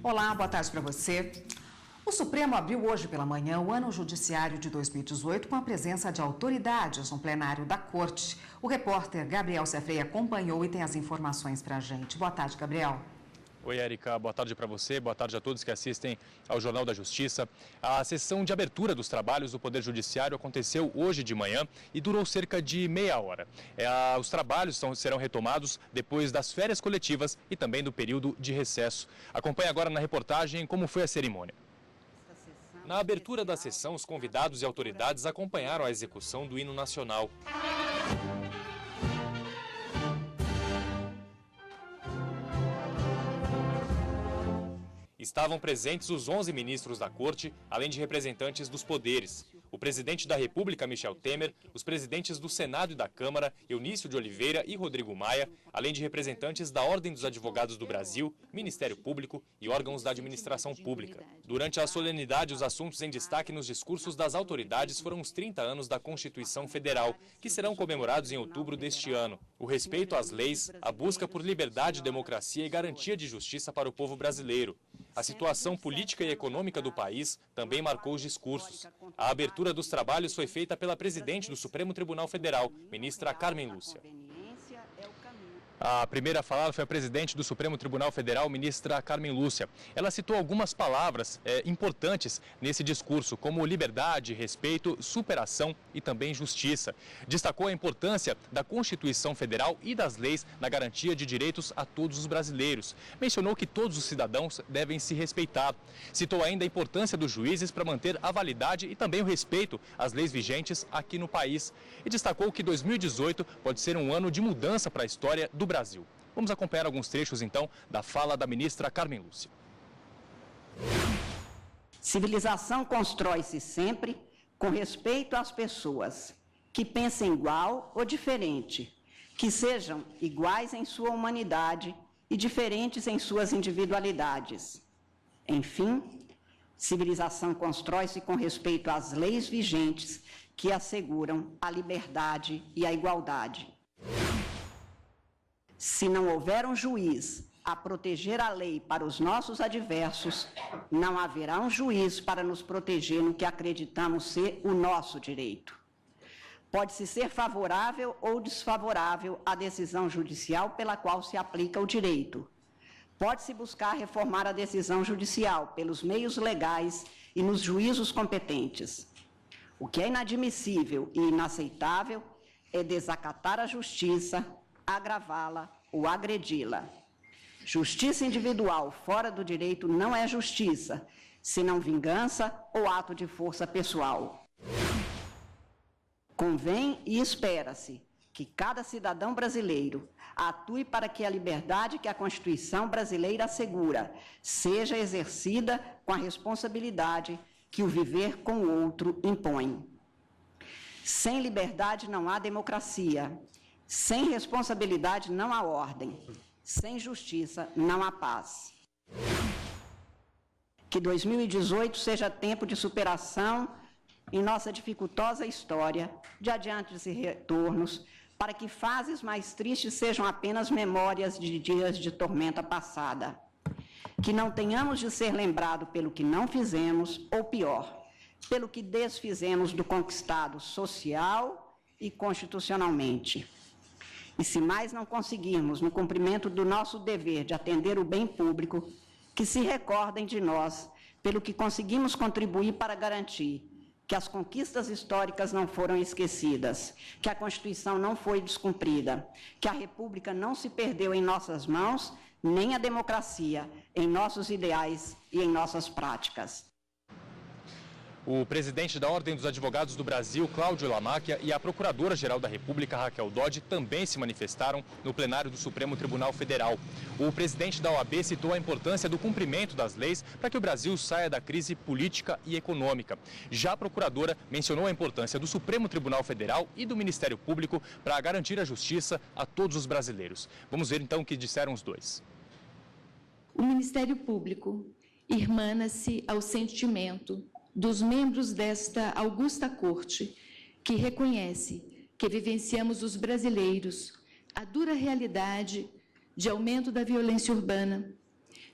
Olá, boa tarde para você. O Supremo abriu hoje pela manhã o ano judiciário de 2018 com a presença de autoridades no plenário da Corte. O repórter Gabriel Cefrei acompanhou e tem as informações para a gente. Boa tarde, Gabriel. Oi, Érica. Boa tarde para você, boa tarde a todos que assistem ao Jornal da Justiça. A sessão de abertura dos trabalhos do Poder Judiciário aconteceu hoje de manhã e durou cerca de meia hora. Os trabalhos serão retomados depois das férias coletivas e também do período de recesso. Acompanhe agora na reportagem como foi a cerimônia. Na abertura da sessão, os convidados e autoridades acompanharam a execução do hino nacional. Estavam presentes os 11 ministros da Corte, além de representantes dos poderes. O presidente da República, Michel Temer, os presidentes do Senado e da Câmara, Eunício de Oliveira e Rodrigo Maia, além de representantes da Ordem dos Advogados do Brasil, Ministério Público e órgãos da administração pública. Durante a solenidade, os assuntos em destaque nos discursos das autoridades foram os 30 anos da Constituição Federal, que serão comemorados em outubro deste ano. O respeito às leis, a busca por liberdade, democracia e garantia de justiça para o povo brasileiro. A situação política e econômica do país também marcou os discursos. A abertura dos trabalhos foi feita pela presidente do Supremo Tribunal Federal, ministra Carmen Lúcia. A primeira a falar foi a presidente do Supremo Tribunal Federal, ministra Carmen Lúcia. Ela citou algumas palavras importantes nesse discurso, como liberdade, respeito, superação e também justiça. Destacou a importância da Constituição Federal e das leis na garantia de direitos a todos os brasileiros. Mencionou que todos os cidadãos devem se respeitar. Citou ainda a importância dos juízes para manter a validade e também o respeito às leis vigentes aqui no país. E destacou que 2018 pode ser um ano de mudança para a história do Brasil. Vamos acompanhar alguns trechos, então, da fala da ministra Carmen Lúcia. Civilização constrói-se sempre com respeito às pessoas, que pensem igual ou diferente, que sejam iguais em sua humanidade e diferentes em suas individualidades. Enfim, civilização constrói-se com respeito às leis vigentes que asseguram a liberdade e a igualdade. Se não houver um juiz a proteger a lei para os nossos adversos, não haverá um juiz para nos proteger no que acreditamos ser o nosso direito. Pode-se ser favorável ou desfavorável à decisão judicial pela qual se aplica o direito. Pode-se buscar reformar a decisão judicial pelos meios legais e nos juízos competentes. O que é inadmissível e inaceitável é desacatar a justiça, agravá-la ou agredi-la. Justiça individual fora do direito não é justiça, senão vingança ou ato de força pessoal. Convém e espera-se que cada cidadão brasileiro atue para que a liberdade que a Constituição brasileira assegura seja exercida com a responsabilidade que o viver com o outro impõe. Sem liberdade não há democracia. Sem responsabilidade não há ordem, sem justiça não há paz. Que 2018 seja tempo de superação em nossa dificultosa história, de adiantes e retornos, para que fases mais tristes sejam apenas memórias de dias de tormenta passada. Que não tenhamos de ser lembrados pelo que não fizemos, ou pior, pelo que desfizemos do conquistado social e constitucionalmente. E se mais não conseguirmos, no cumprimento do nosso dever de atender o bem público, que se recordem de nós pelo que conseguimos contribuir para garantir que as conquistas históricas não foram esquecidas, que a Constituição não foi descumprida, que a República não se perdeu em nossas mãos, nem a democracia em nossos ideais e em nossas práticas. O presidente da Ordem dos Advogados do Brasil, Cláudio Lamáquia, e a Procuradora-Geral da República, Raquel Dodge, também se manifestaram no plenário do Supremo Tribunal Federal. O presidente da OAB citou a importância do cumprimento das leis para que o Brasil saia da crise política e econômica. Já a Procuradora mencionou a importância do Supremo Tribunal Federal e do Ministério Público para garantir a justiça a todos os brasileiros. Vamos ver então o que disseram os dois. O Ministério Público irmana-se ao sentimento dos membros desta augusta corte, que reconhece que vivenciamos os brasileiros a dura realidade de aumento da violência urbana,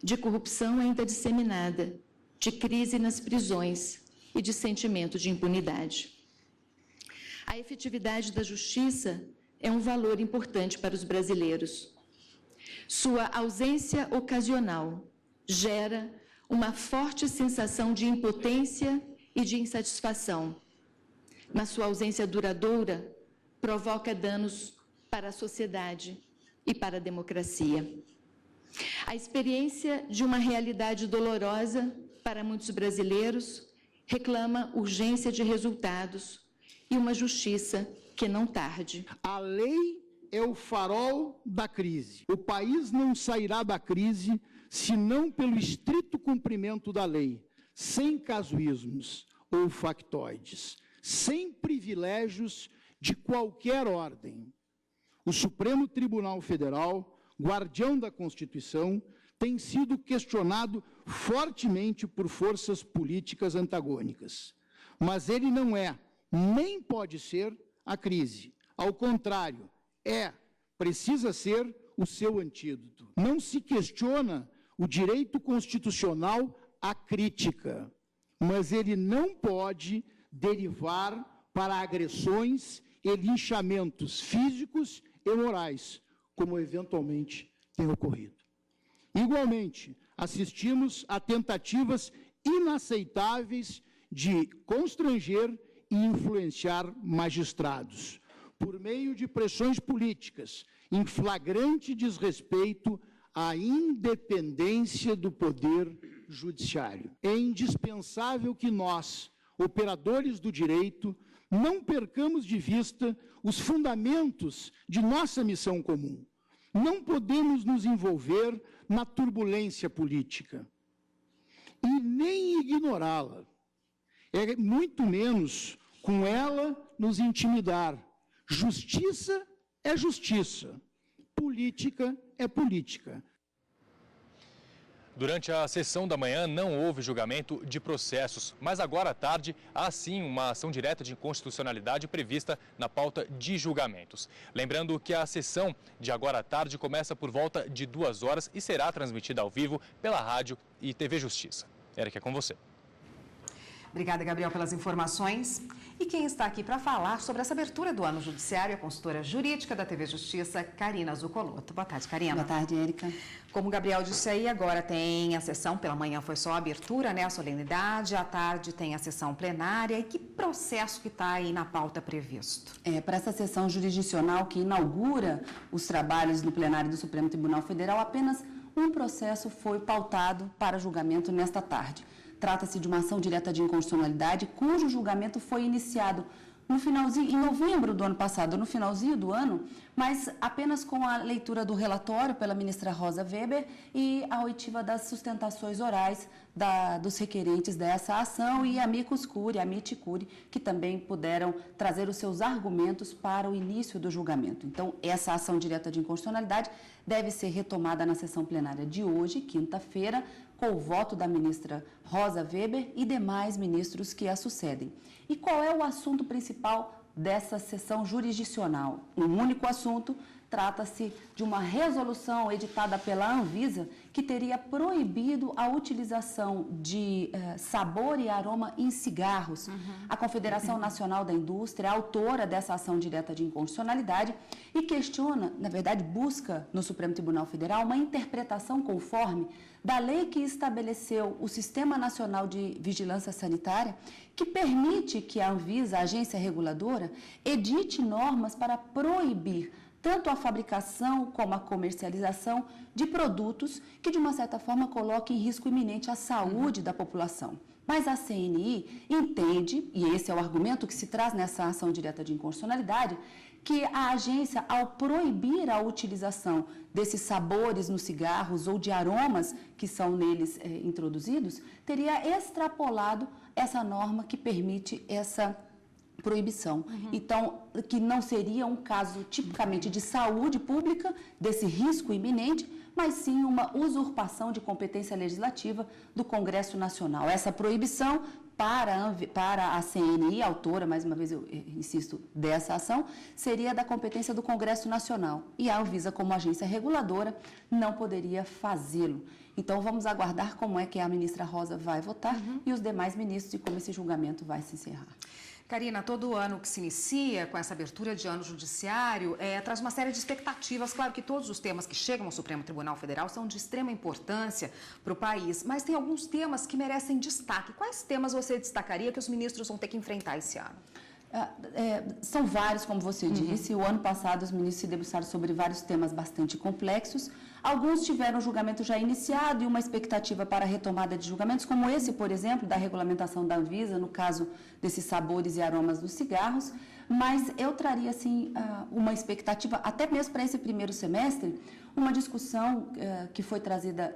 de corrupção ainda disseminada, de crise nas prisões e de sentimento de impunidade. A efetividade da justiça é um valor importante para os brasileiros. Sua ausência ocasional gera uma forte sensação de impotência e de insatisfação. Mas sua ausência duradoura provoca danos para a sociedade e para a democracia. A experiência de uma realidade dolorosa para muitos brasileiros reclama urgência de resultados e uma justiça que não tarde. A lei é o farol da crise. O país não sairá da crise senão pelo estrito cumprimento da lei, sem casuísmos ou factoides, sem privilégios de qualquer ordem. O Supremo Tribunal Federal, guardião da Constituição, tem sido questionado fortemente por forças políticas antagônicas. Mas ele não é, nem pode ser, a crise. Ao contrário, precisa ser o seu antídoto. Não se questiona o direito constitucional à crítica, mas ele não pode derivar para agressões e linchamentos físicos e morais, como eventualmente tem ocorrido. Igualmente, assistimos a tentativas inaceitáveis de constranger e influenciar magistrados, por meio de pressões políticas, em flagrante desrespeito à independência do poder judiciário. É indispensável que nós, operadores do direito, não percamos de vista os fundamentos de nossa missão comum. Não podemos nos envolver na turbulência política e nem ignorá-la, muito menos com ela nos intimidar. Justiça é justiça, política é política. Durante a sessão da manhã não houve julgamento de processos, mas agora à tarde há sim uma ação direta de inconstitucionalidade prevista na pauta de julgamentos. Lembrando que a sessão de agora à tarde começa por volta de 2 horas e será transmitida ao vivo pela rádio e TV Justiça. Érica, é com você. Obrigada, Gabriel, pelas informações. E quem está aqui para falar sobre essa abertura do ano judiciário é a consultora jurídica da TV Justiça, Karina Zucolotto. Boa tarde, Karina. Boa tarde, Érica. Como o Gabriel disse aí, agora tem a sessão, pela manhã foi só a abertura, né, a solenidade, à tarde tem a sessão plenária. E que processo que está aí na pauta previsto? Para essa sessão jurisdicional que inaugura os trabalhos no plenário do Supremo Tribunal Federal, apenas um processo foi pautado para julgamento nesta tarde. Trata-se de uma ação direta de inconstitucionalidade, cujo julgamento foi iniciado no finalzinho, em novembro do ano passado, no finalzinho do ano, mas apenas com a leitura do relatório pela ministra Rosa Weber e a oitiva das sustentações orais dos requerentes dessa ação e amicus curiae, amici curiae, que também puderam trazer os seus argumentos para o início do julgamento. Então, essa ação direta de inconstitucionalidade deve ser retomada na sessão plenária de hoje, quinta-feira, com o voto da ministra Rosa Weber e demais ministros que a sucedem. E qual é o assunto principal dessa sessão jurisdicional? Um único assunto. Trata-se de uma resolução editada pela Anvisa que teria proibido a utilização de sabor e aroma em cigarros. A Confederação Nacional da Indústria, autora dessa ação direta de inconstitucionalidade, e questiona, na verdade, busca no Supremo Tribunal Federal uma interpretação conforme da lei que estabeleceu o Sistema Nacional de Vigilância Sanitária, que permite que a Anvisa, a agência reguladora, edite normas para proibir tanto a fabricação como a comercialização de produtos que, de uma certa forma, coloquem em risco iminente a saúde da população. Mas a CNI entende, e esse é o argumento que se traz nessa ação direta de inconstitucionalidade, que a agência, ao proibir a utilização desses sabores nos cigarros ou de aromas que são neles introduzidos, teria extrapolado essa norma que permite essa proibição. Então, que não seria um caso tipicamente de saúde pública, desse risco iminente, mas sim uma usurpação de competência legislativa do Congresso Nacional. Essa proibição para a CNI, autora, mais uma vez eu insisto, dessa ação, seria da competência do Congresso Nacional. E a Anvisa, como agência reguladora, não poderia fazê-lo. Então, vamos aguardar como é que a ministra Rosa vai votar e os demais ministros e como esse julgamento vai se encerrar. Karina, todo ano que se inicia com essa abertura de ano judiciário traz uma série de expectativas. Claro que todos os temas que chegam ao Supremo Tribunal Federal são de extrema importância para o país, mas tem alguns temas que merecem destaque. Quais temas você destacaria que os ministros vão ter que enfrentar esse ano? São vários, como você disse. O ano passado, os ministros se debruçaram sobre vários temas bastante complexos. Alguns tiveram julgamento já iniciado e uma expectativa para a retomada de julgamentos, como esse, por exemplo, da regulamentação da Anvisa, no caso desses sabores e aromas dos cigarros. Mas eu traria, assim, uma expectativa, até mesmo para esse primeiro semestre, uma discussão que foi trazida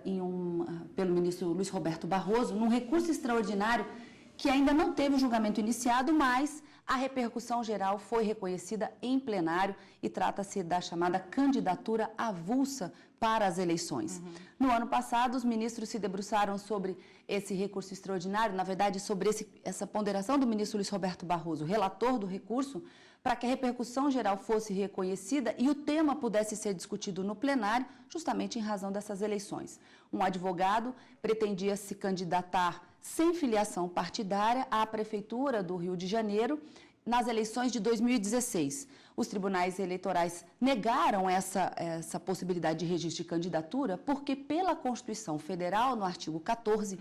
pelo ministro Luiz Roberto Barroso, num recurso extraordinário que ainda não teve o julgamento iniciado, mas a repercussão geral foi reconhecida em plenário e trata-se da chamada candidatura avulsa para as eleições. No ano passado, os ministros se debruçaram sobre esse recurso extraordinário, na verdade, sobre essa ponderação do ministro Luiz Roberto Barroso, relator do recurso, para que a repercussão geral fosse reconhecida e o tema pudesse ser discutido no plenário, justamente em razão dessas eleições. Um advogado pretendia se candidatar sem filiação partidária à Prefeitura do Rio de Janeiro nas eleições de 2016. Os tribunais eleitorais negaram essa possibilidade de registro de candidatura porque, pela Constituição Federal, no artigo 14,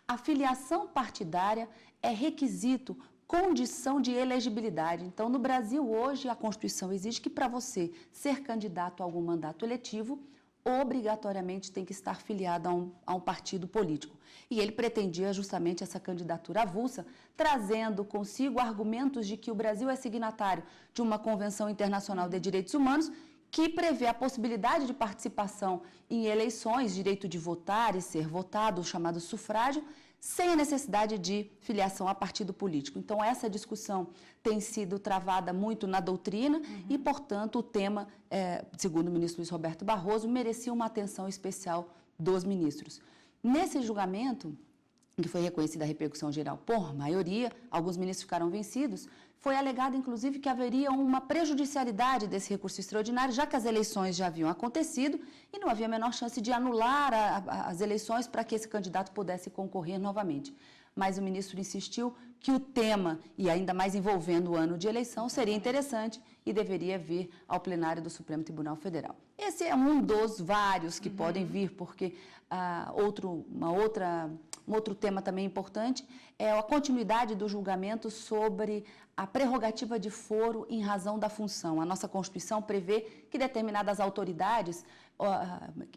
a filiação partidária é requisito, condição de elegibilidade. Então, no Brasil, hoje, a Constituição exige que, para você ser candidato a algum mandato eletivo, obrigatoriamente tem que estar filiado a um partido político. E ele pretendia justamente essa candidatura avulsa, trazendo consigo argumentos de que o Brasil é signatário de uma Convenção Internacional de Direitos Humanos que prevê a possibilidade de participação em eleições, direito de votar e ser votado, o chamado sufrágio, sem a necessidade de filiação a partido político. Então, essa discussão tem sido travada muito na doutrina e, portanto, o tema, segundo o ministro Luiz Roberto Barroso, merecia uma atenção especial dos ministros. Nesse julgamento, que foi reconhecida a repercussão geral por maioria, alguns ministros ficaram vencidos, foi alegado, inclusive, que haveria uma prejudicialidade desse recurso extraordinário, já que as eleições já haviam acontecido e não havia a menor chance de anular as eleições para que esse candidato pudesse concorrer novamente. Mas o ministro insistiu que o tema, e ainda mais envolvendo o ano de eleição, seria interessante e deveria vir ao plenário do Supremo Tribunal Federal. Esse é um dos vários que podem vir, porque um outro tema também importante é a continuidade do julgamento sobre a prerrogativa de foro em razão da função. A nossa Constituição prevê que determinadas autoridades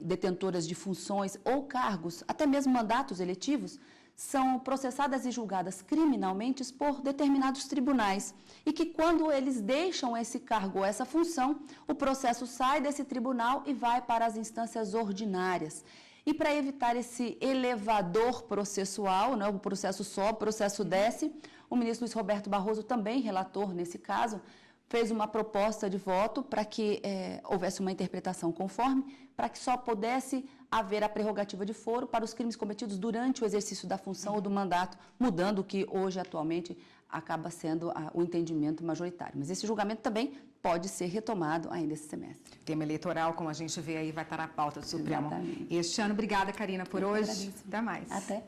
detentoras de funções ou cargos, até mesmo mandatos eletivos, são processadas e julgadas criminalmente por determinados tribunais e que quando eles deixam esse cargo ou essa função, o processo sai desse tribunal e vai para as instâncias ordinárias. E para evitar esse elevador processual, né, o processo sobe, o processo desce, o ministro Luiz Roberto Barroso, também relator nesse caso, fez uma proposta de voto para que houvesse uma interpretação conforme, para que só pudesse haver a prerrogativa de foro para os crimes cometidos durante o exercício da função ou do mandato, mudando o que hoje, atualmente, acaba sendo o entendimento majoritário. Mas esse julgamento também pode ser retomado ainda esse semestre. O tema eleitoral, como a gente vê aí, vai estar na pauta do Supremo Exatamente. este ano. Obrigada, Karina, por hoje. Agradeço. Até mais. Até.